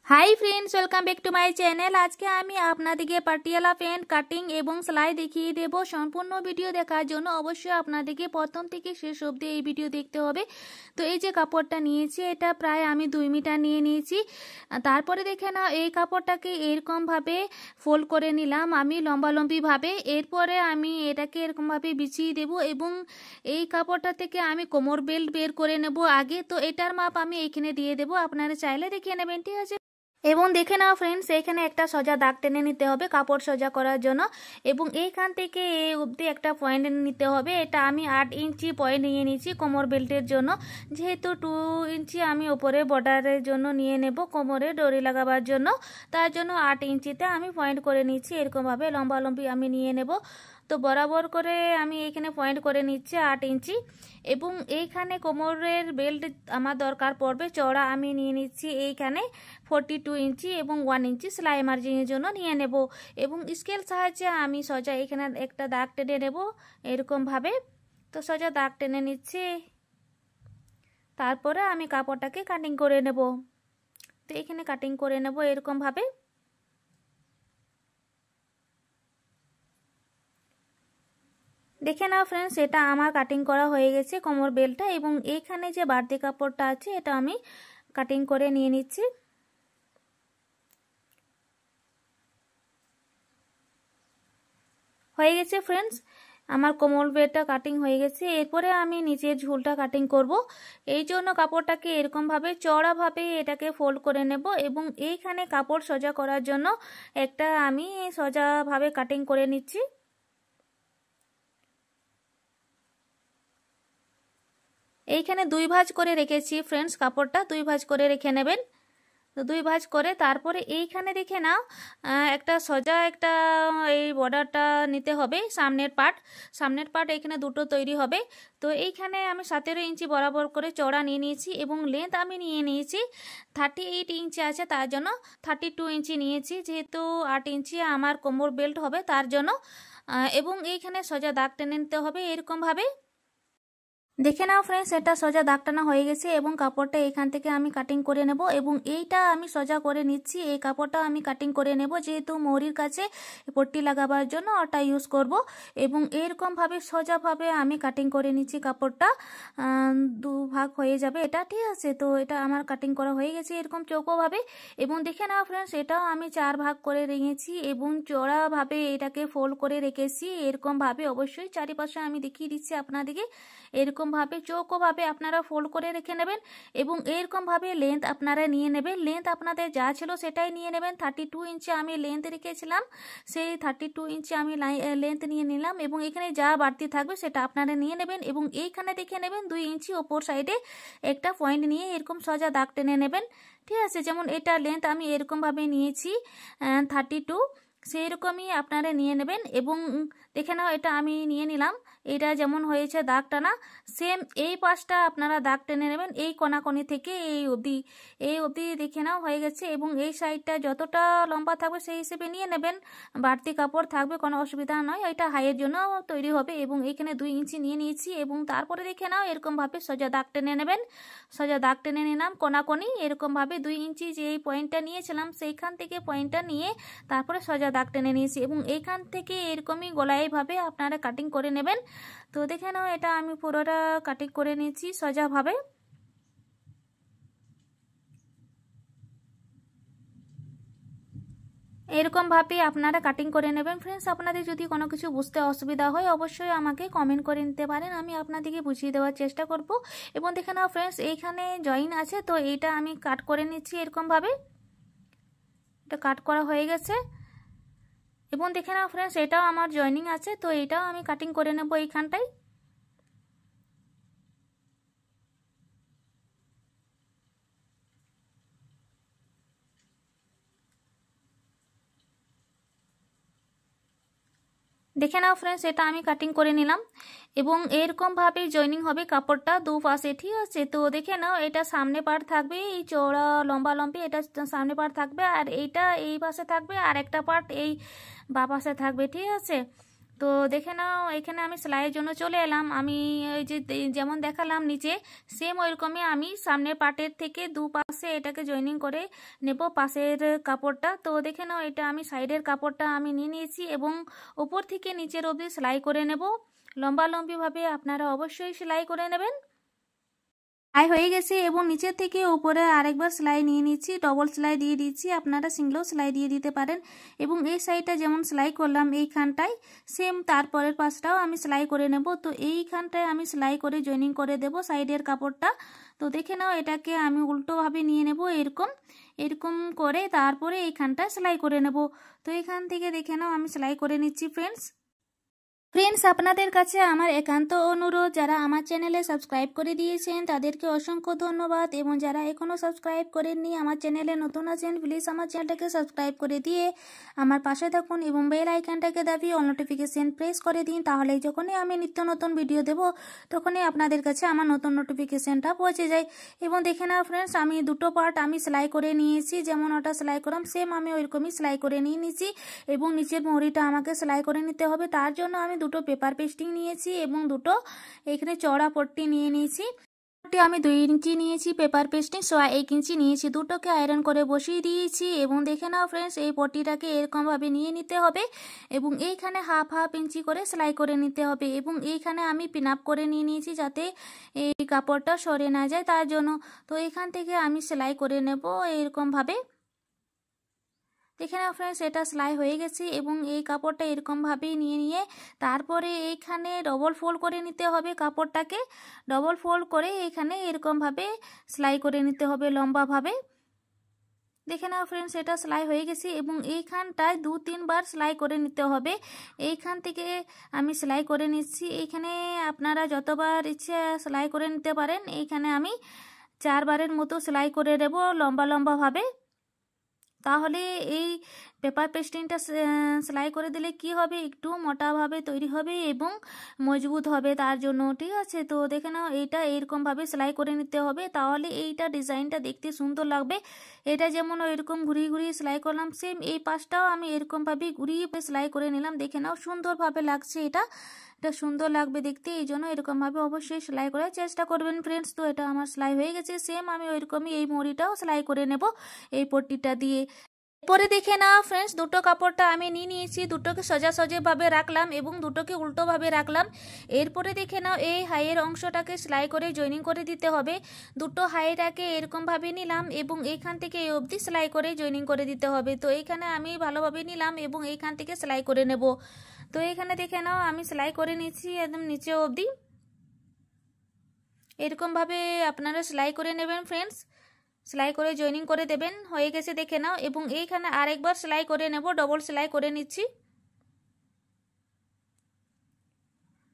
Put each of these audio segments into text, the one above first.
High friends welcome back to my channel. आज के आमी आपनादेरके पाटियाला पैंट काटिंग एवं सेलाई देखिए देव। सम्पूर्ण भिडियो देखार जोन्नो अवश्य आपनादेरके प्रथम थेके शेष अब्दि एई भिडियो देखते होबे। तो এই যে কাপড়টা নিয়েছি এটা প্রায় আমি 2 মিটার নিয়ে নিয়েছি। তারপরে দেখে নাও এই কাপড়টাকে এরকম ভাবে ফোল্ড করে নিলাম আমি লম্বালম্বি ভাবে। এরপরে আমি এটাকে এরকম ভাবে বিছিয়ে দেব এবং এই কাপড়টা থেকে আমি কোমর বেল্ট বের করে নেব আগে। তো এটার মাপ আমি এখানে দিয়ে দেব, আপনারা চাইলে দেখিয়ে নেবেন, ঠিক আছে। এবং দেখে নাও ফ্রেন্ডস এখানে একটা সোজা দাগ টেনে নিতে হবে কাপড় সোজা করার জন্য এবং এইখান থেকে এই অবধি একটা পয়েন্ট নিতে হবে। এটা আমি 8 ইঞ্চি পয়েন্ট নিয়ে নিয়েছি কোমর বেল্টের জন্য, যেহেতু 2 ইঞ্চি আমি উপরে বর্ডারের জন্য নিয়ে নেব কোমরে ডরি লাগাবার জন্য, তার জন্য 8 ইঞ্চিতে আমি পয়েন্ট করে নিচ্ছি। এরকমভাবে লম্বালম্বি আমি নিয়ে নেব। তো বরাবর করে আমি এখানে পয়েন্ট করে নিচ্ছি 8 ইঞ্চি এবং এইখানে কোমরের বেল্ট আমার দরকার পড়বে চওড়া আমি নিয়ে নিচ্ছি এইখানে 42 ইঞ্চি এবং 1 ইঞ্চি সেলাই মার্জিনের জন্য নিয়ে নেব এবং স্কেল সাহায্যে আমি সোজা এখানে একটা দাগ টেনে নেব এরকম ভাবে। তো সোজা দাগ টেনে নিচ্ছি, তারপরে আমি কাপড়টাকে কাটিং করে নেব। তো এখানে কাটিং করে নেব এরকম ভাবে। দেখে নাও ফ্রেন্ডস এটা আমার কাটিং করা হয়ে গেছে কোমর বেল্টটা এবং এইখানে যে বাড়তি কাপড়টা আছে এটা আমি কাটিং করে নিয়ে নিচ্ছি। হয়ে গেছে ফ্রেন্ডস আমার কোমর বেল্টটা কাটিং হয়ে গেছে। এরপরে আমি নিচের ঝুলটা কাটিং করব। এই জন্য কাপড়টাকে এরকম ভাবে চওড়া ভাবে এটাকে ফোল্ড করে নেব এবং এইখানে কাপড় সোজা করার জন্য একটা আমি সোজা ভাবে কাটিং করে নিচ্ছি। এইখানে 2 ভাঁজ করে রেখেছি ফ্রেন্ডস, কাপড়টা 2 ভাঁজ করে রেখে নেবেন। তো 2 ভাঁজ করে তারপরে এইখানে দেখে নাও একটা সোজা একটা এই বর্ডারটা নিতে হবে সামনের পার্ট এখানে দুটো তৈরি হবে। তো এইখানে আমি 17 ইঞ্চি বরাবর করে চওড়া নিয়ে নিয়েছি এবং লেন্থ আমি নিয়ে নিয়েছি 38 ইঞ্চি আছে, তার জন্য 32 ইঞ্চি নিয়েছি, যেহেতু 8 ইঞ্চি আমার কোমর বেল্ট হবে তার জন্য। এবং এইখানে সোজা দাগ টেনে নিতে হবে এরকম ভাবে। দেখে নাও ফ্রেন্ডস এটা সোজা দাগ টানা হয়ে গেছে এবং কাপড়টা এখান থেকে আমি কাটিং করে নেব এবং এইটা আমি সোজা করে নিচ্ছি। এই কাপড়টা আমি কাটিং করে নেব যেহেতু মৌরির কাছে পট্টি লাগাবার জন্য ওটা ইউজ করব এবং এরকম ভাবে সোজা ভাবে আমি কাটিং করে নিচ্ছি কাপড়টা। 2 ভাগ হয়ে যাবে এটা, ঠিক আছে। তো এটা আমার কাটিং করা হয়ে গেছে এরকম চৌকো ভাবে এবং দেখে নাও ফ্রেন্ডস এটাও আমি 4 ভাগ করে রেখেছি এবং চওড়া ভাবে এটাকে ফোল্ড করে রেখেছি এরকম ভাবে। অবশ্যই চারিপাশে আমি দেখিয়ে দিচ্ছি আপনাদেরকে এরকম ভাবে চৌকো ভাবে আপনারা ফোল্ড করে রেখে নেবেন এবং এরকম ভাবে লেন্থ আপনারা নিয়ে নেবেন। লেন্থ আপনাদের যা ছিল সেটাই নিয়ে নেবেন। 32 ইঞ্চি আমি লেন্থ রেখেছিলাম, সেই 32 ইঞ্চি আমি লেন্থ নিয়ে নিলাম এবং এখানে যা বাড়তি থাকবে সেটা আপনারা নিয়ে নেবেন এবং এইখানে দেখে নেবেন 2 ইঞ্চি ওপর সাইডে একটা পয়েন্ট নিয়ে এরকম সোজা দাগ টেনে নেবেন, ঠিক আছে। যেমন এটা লেন্থ আমি এরকম ভাবে নিয়েছি 32, সেই রকমই আপনারা নিয়ে নেবেন এবং দেখে নাও এটা আমি নিয়ে নিলাম। এটা যেমন হয়েছে দাগ টানা সেম এই পাশটা আপনারা দাগ টেনে নেবেন এই কোনাকোনি থেকে এই অবধি দেখে নাও হয়ে গেছে এবং এই সাইডটা যতটা লম্বা থাকবে সেই হিসেবে নিয়ে নেবেন। বাড়তি কাপড় থাকবে কোনো অসুবিধা নয়, এটা হাইয়ের জন্য তৈরি হবে এবং এখানে 2 ইঞ্চি নিয়ে নিয়েছি এবং তারপরে দেখে নাও এরকমভাবে সোজা দাগ টেনে নেবেন। সোজা দাগ টেনে নিলাম কোনাকোনি এরকমভাবে 2 ইঞ্চি যে এই পয়েন্টটা নিয়েছিলাম সেইখান থেকে পয়েন্টটা নিয়ে তারপরে সোজা দাগ টেনে নিয়েছি এবং এইখান থেকে এরকমই গোলাইভাবে আপনারা কাটিং করে নেবেন। তো দেখে নাও এটা আমি পুরোটা কাটিং করে নিয়েছি সোজা ভাবে। এরকম ভাবে আপনারা কাটিং করে নেবেন ফ্রেন্ডস। আপনাদের যদি কোনো কিছু বুঝতে অসুবিধা হয় অবশ্যই আমাকে কমেন্ট করে নিতে পারেন, আমি আপনাদেরকে বুঝিয়ে দেওয়ার চেষ্টা করব। এবং দেখে নাও ফ্রেন্ডস এইখানে জয়েন আছে তো এইটা আমি কাট করে নিচ্ছি এরকম ভাবে। এটা কাট করা হয়ে গেছে এবং দেখে নাও ফ্রেন্ডস এটাও আমার জয়েনিং আছে তো এটাও আমি কাটিং করে নেব এইখানটায়। দেখে নাও ফ্রেন্ডস এটা আমি কাটিং করে নিলাম এবং এরকম ভাবে জয়েনিং হবে কাপড়টা দুপাশে, ঠিক আছে। তো দেখে নাও এটা সামনে পার্ট থাকবে এই চওড়া লম্বালম্বি, এটা সামনে পার্ট থাকবে আর এইটা এই পাশে থাকবে আর একটা পার্ট এই বা পাশে থাকবে, ঠিক আছে। তো দেখে নাও এখানে আমি সেলাইয়ের জন্য চলে এলাম। আমি ওই যে যেমন দেখালাম নিচে, সেম ওইরকমই আমি সামনের পার্টের থেকে দুপাশে এটাকে জয়েনিং করে নেব পাশের কাপড়টা। তো দেখে নাও এটা আমি সাইডের কাপড়টা আমি নিয়ে নিয়েছি এবং উপর থেকে নিচের অবধি সেলাই করে নেব। লম্বালম্বিভাবে আপনারা অবশ্যই সেলাই করে নেবেন। সেলাই হয়ে গেছে এবং নিচের থেকে উপরে আরেকবার সেলাই নিয়ে নিচ্ছি, ডবল সেলাই দিয়ে দিচ্ছি। আপনারা সিঙ্গেলও সেলাই দিয়ে দিতে পারেন। এবং এই সাইডটা যেমন সেলাই করলাম এইখানটায় সেম তারপরের পাশটাও আমি সেলাই করে নেব। তো এইখানটায় আমি সেলাই করে জয়েনিং করে দেব সাইডের কাপড়টা। তো দেখে নাও এটাকে আমি উল্টোভাবে নিয়ে নেব, এরকম এরকম করে তারপরে এইখানটায় সেলাই করে নেব। তো এখান থেকে দেখে নাও আমি সেলাই করে নিচ্ছি ফ্রেন্ডস। আপনাদের কাছে আমার একান্ত অনুরোধ, যারা আমার চ্যানেলে সাবস্ক্রাইব করে দিয়েছেন তাদেরকে অসংখ্য ধন্যবাদ, এবং যারা এখনও সাবস্ক্রাইব করেননি আমার চ্যানেলে নতুন আছেন প্লিজ আমার চ্যানেলটাকে সাবস্ক্রাইব করে দিয়ে আমার পাশে থাকুন এবং বেল আইকনটাকে দাবিয়ে অল নোটিফিকেশন প্রেস করে দিন। তাহলে যখনই আমি নিত্য নতুন ভিডিও দেব তখনই আপনাদের কাছে আমার নতুন নোটিফিকেশনটা পৌঁছে যায়। এবং দেখে নাও ফ্রেন্ডস, আমি দুটো পার্ট আমি সেলাই করে নিয়েছি, যেমন ওটা সেলাই করলাম সেম আমি ওইরকমই সেলাই করে নিয়ে নিয়েছি। এবং নিচের মুহুরিটা আমাকে সেলাই করে নিতে হবে, তার জন্য আমি দুটো পেপার পেস্টিং নিয়েছি এবং দুটো এখানে চওড়া পট্টি নিয়ে নিয়েছি। আমি 2 ইঞ্চি নিয়েছি, পেপার পেস্টিং 1 ইঞ্চি নিয়েছি, দুটোকে আয়রন করে বসিয়ে দিয়েছি। এবং দেখে নাও ফ্রেন্ডস, এই পট্টিটাকে এরকমভাবে নিয়ে নিতে হবে এবং এইখানে হাফ ইঞ্চি করে সেলাই করে নিতে হবে। এবং এইখানে আমি পিন আপ করে নিয়ে নিয়েছি যাতে এই কাপড়টা সরে না যায় তার জন্য। তো এখান থেকে আমি সেলাই করে নেব এরকমভাবে। দেখে নাও ফ্রেন্ডস, এটা সেলাই হয়ে গেছে এবং এই কাপড়টা এরকমভাবেই নিয়ে তারপরে এইখানে ডবল ফোল্ড করে নিতে হবে কাপড়টাকে। ডবল ফোল্ড করে এইখানে এরকমভাবে সেলাই করে নিতে হবে লম্বাভাবে। দেখে নাও ফ্রেন্ডস, এটা সেলাই হয়ে গেছে এবং এইখানটায় 2-3 বার সেলাই করে নিতে হবে। এইখান থেকে আমি সেলাই করে নিচ্ছি, এইখানে আপনারা যতবার ইচ্ছে সেলাই করে নিতে পারেন। এইখানে আমি 4 বারের মতো সেলাই করে দেব লম্বাভাবে। তাহলে এই পেপার পেস্টিংটা সেলাই করে দিলে কি হবে, একটু মোটাভাবে তৈরি হবে এবং মজবুত হবে তার জন্য, ঠিক আছে। তো দেখে নাও এইটা এইরকমভাবে সেলাই করে নিতে হবে, তাহলে এইটা ডিজাইনটা দেখতে সুন্দর লাগবে। এটা যেমন এরকম ঘুরিয়ে সেলাই করলাম সেম এই পাশটাও আমি এরকমভাবে ঘুরিয়ে সেলাই করে নিলাম। দেখে নাও সুন্দরভাবে লাগছে, এটা সুন্দর লাগবে দেখতে, এই জন্য এরকমভাবে অবশ্যই সেলাই করার চেষ্টা করবেন ফ্রেন্ডস। তো এটা আমার সেলাই হয়ে গেছে, সেম আমি ওইরকমই এই মুড়িটাও সেলাই করে নেব এই পট্টিটা দিয়ে। পরে দেখে নাও ফ্রেন্ডস, দুটো কাপড়টা আমি নিয়ে নিয়েছি, দুটোকে সোজাভাবে রাখলাম এবং দুটোকে উল্টোভাবে রাখলাম। এরপরে দেখে নাও এই হাইয়ের অংশটাকে সেলাই করে জয়েনিং করে দিতে হবে। দুটো হাইটাকে এরকমভাবে নিলাম এবং এইখান থেকে এই অবধি সেলাই করে জয়েনিং করে দিতে হবে। তো এইখানে আমি ভালোভাবে নিলাম এবং এইখান থেকে সেলাই করে নেব। তো এইখানে দেখে নাও আমি সেলাই করে নিচ্ছি একদম নিচে অবধি, এরকমভাবে আপনারা সেলাই করে নেবেন ফ্রেন্ডস। সেলাই করে জয়েনিং করে দেবেন, হয়ে গেছে দেখে নাও। এবং এইখানে আরেকবার সেলাই করে নেব, ডবল সেলাই করে নিচ্ছি,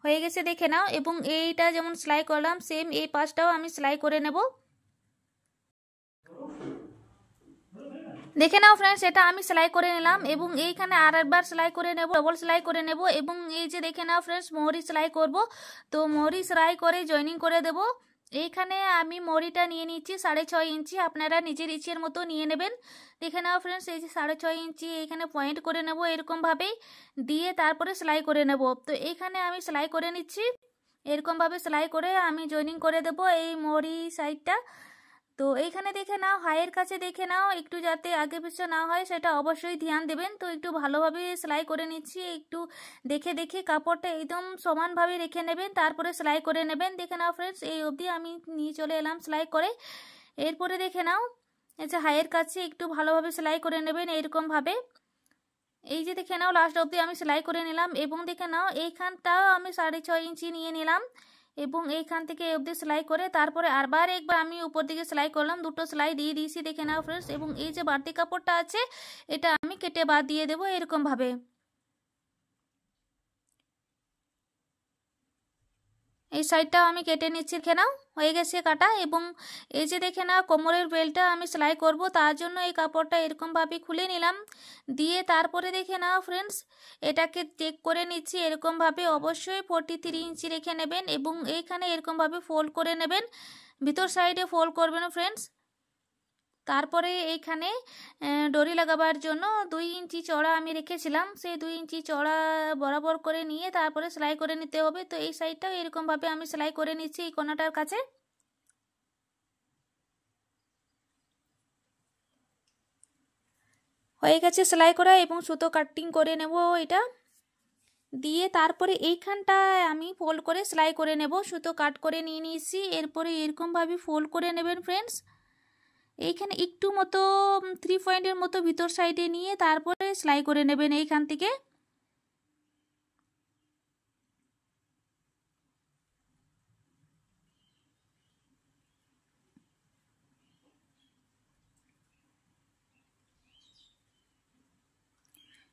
হয়ে গেছে দেখে নাও। এবং এইটা যেমন সেলাই করলাম সেম এই পাশটাও আমি সেলাই করে নেব। দেখে নাও ফ্রেন্ডস, এটা আমি সেলাই করে নিলাম এবং এইখানে আরেকবার সেলাই করে নেব, ডবল সেলাই করে নেব। এবং এই যে দেখে নাও ফ্রেন্ডস, মোহরি সেলাই করব। তো মোহরি সেলাই করে জয়েনিং করে দেব। এইখানে আমি মোহরিটা নিয়ে নিচ্ছি 6.5 ইঞ্চি, আপনারা নিজের ইচ্ছের মতো নিয়ে নেবেন। দেখে নাও ফ্রেন্ডস, এই যে 6.5 ইঞ্চি এইখানে পয়েন্ট করে নেব এরকমভাবে দিয়ে তারপরে সেলাই করে নেব। তো এইখানে আমি সেলাই করে নিচ্ছি, এরকমভাবে সেলাই করে আমি জয়েনিং করে দেব এই মোহরি সাইডটা। তো এইখানে দেখে নাও হাইয়ের কাছে দেখে নাও একটু যাতে আগে পিছু না হয় সেটা অবশ্যই ধ্যান দেবেন। তো একটু ভালোভাবে সেলাই করে নিচ্ছি, একটু দেখে কাপড়টা একদম সমানভাবে রেখে নেবেন, তারপরে সেলাই করে নেবেন। দেখে নাও ফ্রেন্ডস, এই অবধি আমি নিয়ে চলে এলাম সেলাই করে। এরপরে দেখে নাও এই যে হাইয়ের কাছে একটু ভালোভাবে সেলাই করে নেবেন এইরকমভাবে। এই যে দেখে নাও লাস্ট অবধি আমি সেলাই করে নিলাম এবং দেখে নাও এইখানটাও আমি 6.5 ইঞ্চি নিয়ে নিলাম এবং এইখান থেকে এই অবধি সেলাই করে তারপরে আরবার একবার আমি উপর দিকে সেলাই করলাম, দুটো সেলাই দিয়ে দিয়েছি দেখে নাও ফ্রেন্ডস। এবং এই যে বাড়তি কাপড়টা আছে এটা আমি কেটে বাদ দিয়ে দেবো এরকমভাবে। এই সাইডটাও আমি কেটে নিচ্ছি, দেখে নাও হয়ে গেছে কাটা। এবং এই যে দেখে নাও কোমরের বেল্টটা আমি সেলাই করব, তার জন্য এই কাপড়টা এরকমভাবে খুলে নিলাম, দিয়ে তারপরে দেখে নাও ফ্রেন্ডস এটাকে চেক করে নিচ্ছি এরকমভাবে। অবশ্যই 43 ইঞ্চি রেখে নেবেন এবং এইখানে এরকমভাবে ফোল্ড করে নেবেন, ভিতর সাইডে ফোল্ড করবেন ফ্রেন্ডস। তারপরে এইখানে ডরি লাগাবার জন্য 2 ইঞ্চি চড়া আমি রেখেছিলাম, সেই 2 ইঞ্চি চড়া বরাবর করে নিয়ে তারপরে সেলাই করে নিতে হবে। তো এই সাইডটাও এরকমভাবে আমি সেলাই করে নিচ্ছি এই কোনাটার কাছে। হয়ে গেছে সেলাই করা এবং সুতো কাটিং করে নেব এটা দিয়ে। তারপরে এইখানটায় আমি ফোল্ড করে সেলাই করে নেব। সুতো কাট করে নিয়ে নিয়েছি, এরপরে এরকমভাবে ফোল্ড করে নেবেন ফ্রেন্ডস। এইখানে একটু মতো 3 পয়েন্টের মতো ভিতর সাইডে নিয়ে তারপরে সেলাই করে নেবেন এইখান থেকে।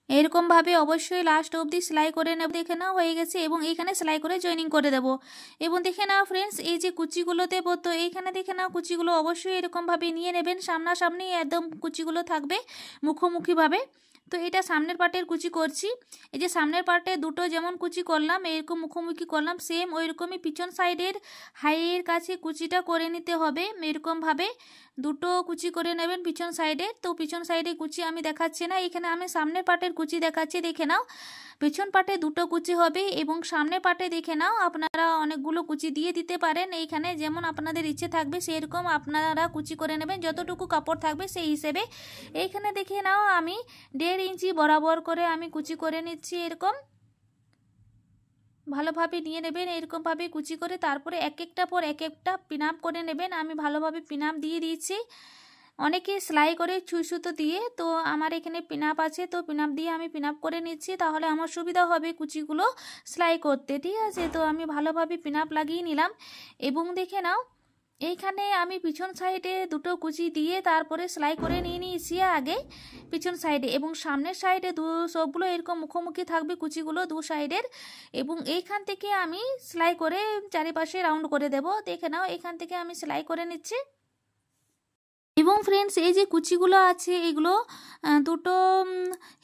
এরকমভাবে অবশ্যই লাস্ট অবধি সেলাই করে নেব। দেখে নাও হয়ে গেছে এবং এইখানে সেলাই করে জয়েনিং করে দেব। এবং দেখে নাও ফ্রেন্ডস, এই যে কুচিগুলো দেবো, তো এইখানে দেখে নাও কুচিগুলো অবশ্যই এরকমভাবে নিয়ে নেবেন, সামনাসামনি একদম কুচিগুলো থাকবে মুখোমুখিভাবে। তো এটা সামনের পার্টের কুচি করছি। এই যে সামনের পার্টে দুটো যেমন কুচি করলাম এরকম মুখোমুখি করলাম, সেম ওইরকমই পিছন সাইডের হাইয়ের কাছে কুচিটা করে নিতে হবে। এরকমভাবে দুটো কুচি করে নেবেন পিছন সাইডে। তো পিছন সাইডে কুচি আমি দেখাচ্ছি না, এখানে আমি সামনের পার্টের কুচি দেখাচ্ছি। দেখে নাও পিছন পার্টে দুটো কুচি হবে এবং সামনের পার্টে দেখে নাও আপনারা অনেকগুলো কুচি দিয়ে দিতে পারেন। এইখানে যেমন আপনাদের ইচ্ছে থাকবে সেরকম আপনারা কুচি করে নেবেন, যতটুকু কাপড় থাকবে সেই হিসেবে। এইখানে দেখে নাও আমি 1.5 ইঞ্চি বরাবর করে আমি কুচি করে নিচ্ছি। এরকম ভালোভাবে নিয়ে নেবেন, এরকমভাবে কুচি করে তারপরে এক একটা পর এক একটা পিন আপ করে নেবেন। আমি ভালোভাবে পিন আপ দিয়ে দিয়েছি। অনেকে সেলাই করে সুই সুতো দিয়ে, তো আমার এখানে পিন আপ আছে, তো পিন আপ দিয়ে আমি পিন আপ করে নিচ্ছি, তাহলে আমার সুবিধা হবে কুচিগুলো সেলাই করতে। ঠিক আছে, তো আমি ভালোভাবে পিন আপ লাগিয়ে নিলাম এবং দেখে নাও এইখানে আমি পিছন সাইডে দুটো কুচি দিয়ে তারপরে সেলাই করে নিয়ে নিয়েছি আগে পিছন সাইডে, এবং সামনের সাইডে সবগুলো এরকম মুখোমুখি থাকবে কুচিগুলো দু সাইডের। এবং এইখান থেকে আমি সেলাই করে চারিপাশে রাউন্ড করে দেব। দেখে নাও এখান থেকে আমি সেলাই করে নিচ্ছি। এবং ফ্রেন্ডস, এই যে কুচিগুলো আছে এগুলো দুটো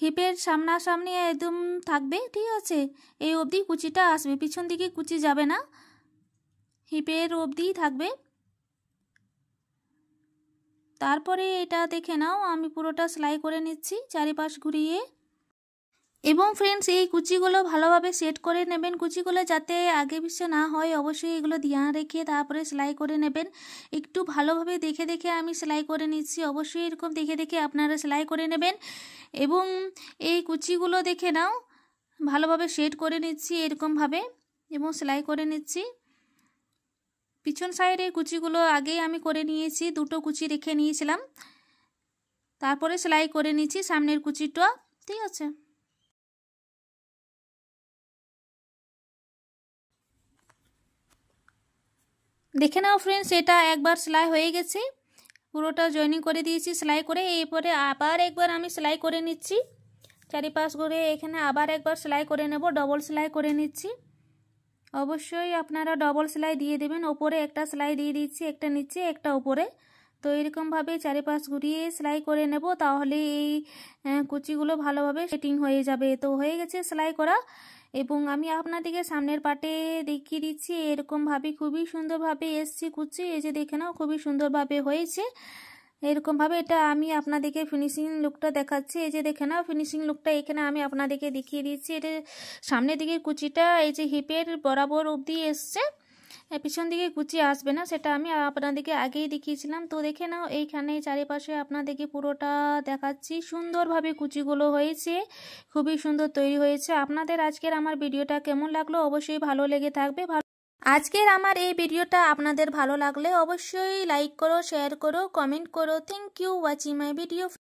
হিপের সামনাসামনি একদম থাকবে। ঠিক আছে, এই অবধি কুচিটা আসবে, পিছন দিকে কুচি যাবে না, হিপের অবধি থাকবে। তারপরে এটা দেখে নাও আমি পুরোটা সেলাই করে নিচ্ছি চারিপাশ ঘুরিয়ে। এবং ফ্রেন্ডস, এই কুচিগুলো ভালোভাবে সেট করে নেবেন, কুচিগুলো যাতে আগে পিছে না হয় অবশ্যই এগুলো ধ্যান রেখে তারপরে সেলাই করে নেবেন। একটু ভালোভাবে দেখে দেখে আমি সেলাই করে নিচ্ছি, অবশ্যই এরকম দেখে দেখে আপনারা সেলাই করে নেবেন। এবং এই কুচিগুলো দেখে নাও ভালোভাবে সেট করে নিচ্ছি এরকমভাবে এবং সেলাই করে নিচ্ছি। পিছন সাইডে কুচিগুলো আগেই আমি করে নিয়েছি, দুটো কুচি রেখে নিয়েছিলাম, তারপরে সেলাই করে নিচ্ছি সামনের কুচিটা। ঠিক আছে, দেখে নাও ফ্রেন্ডস, এটা একবার সেলাই হয়ে গেছে, পুরোটা জয়েনিং করে দিয়েছি সেলাই করে। এরপরে আবার একবার আমি সেলাই করে নিচ্ছি চারিপাশ ঘুরে, এখানে আবার একবার সেলাই করে নেব, ডবল সেলাই করে নিচ্ছি। অবশ্যই আপনারা ডবল সেলাই দিয়ে দেবেন, ওপরে একটা সেলাই দিয়ে দিচ্ছি, একটা নিচে একটা উপরে। তো এরকমভাবে চারিপাশ ঘুরিয়ে সেলাই করে নেব, তাহলে এই কুচিগুলো ভালোভাবে সেটিং হয়ে যাবে। তো হয়ে গেছে সেলাই করা, এবং আমি আপনাদেরকে সামনের পার্টে দেখিয়ে দিচ্ছি এরকমভাবে খুবই সুন্দরভাবে এসছে কুচি। এই যে দেখে নাও খুবই সুন্দরভাবে হয়েছে এরকমভাবে। এটা আমি আপনাদেরকে ফিনিশিং লুকটা দেখাচ্ছি। এই যে দেখে নাও ফিনিশিং লুকটা এখানে আমি আপনাদেরকে দেখিয়ে দিচ্ছি। এটা সামনের দিকে কুচিটা এই যে হিপের বরাবর অবধি এসছে, পিছন দিকে কুচি আসবে না, সেটা আমি আপনাদেরকে আগেই দেখিয়েছিলাম। তো দেখে নাও এইখানে চারিপাশে আপনাদেরকে পুরোটা দেখাচ্ছি, সুন্দরভাবে কুচিগুলো হয়েছে, খুবই সুন্দর তৈরি হয়েছে। আপনাদের আজকের আমার ভিডিওটা কেমন লাগলো অবশ্যই ভালো লেগে থাকবে। আজকের আমার এই ভিডিওটা আপনাদের ভালো লাগলে অবশ্যই লাইক করো, শেয়ার করো, কমেন্ট করো। Thank you watching my video.